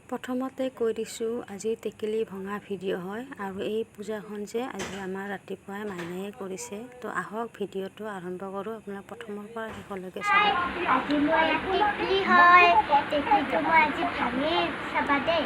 প্ৰথমতে কৈ দিছোঁ, আজি টেকেলি ভঙা ভিডিঅ' হয় আৰু এই পূজাখন যে আজি আমাৰ ৰাতিপুৱাই মাইনায়ে কৰিছে। তো আহক ভিডিঅ'টো আৰম্ভ কৰোঁ, আপোনালোক প্ৰথমৰ পৰা শেষলৈকে চাব। আজি মই টেকেলি হয়, টেকেলিটো মই আজি ভাঙি চাবা দেই।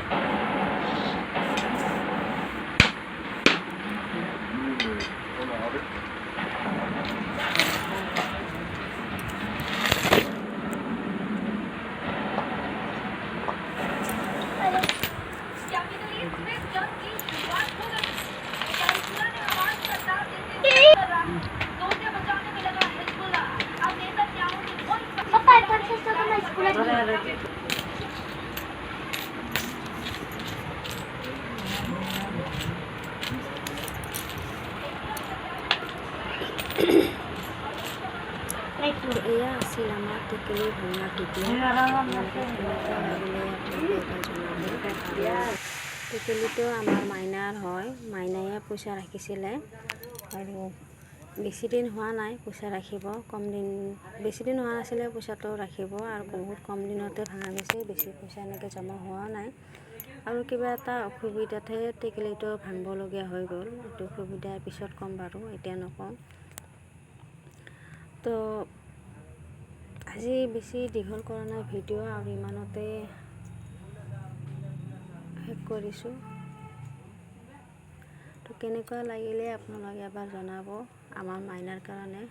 এয়া আছিল আমাৰ টেকেলি ভঙা ভিডিঅ'। টেকেলিটো আমাৰ মাইনাৰ হয়, মাইনায়ে পইচা ৰাখিছিলে আৰু বেছি দিন হোৱা নাই পইচা ৰাখিব, বেছি দিন হোৱা নাছিলে পইচাটো ৰাখিব আৰু বহুত কম দিনতে ভাঙা গৈছে, বেছি পইচা এনেকৈ জমা হোৱা নাই আৰু কিবা এটা অসুবিধাতহে টেকেলিটো ভাঙিবলগীয়া হৈ গ'ল। এইটো অসুবিধাৰ পিছত ক'ম বাৰু, এতিয়া নকওঁ। তো আজি বেছি দীঘল কৰা নাই ভিডিঅ' আৰু ইমানতে শেষ কৰিছোঁ। তো কেনেকুৱা লাগিলে আপোনালোকে এবাৰ জনাব আমাৰ মাইনাৰ কাৰণে।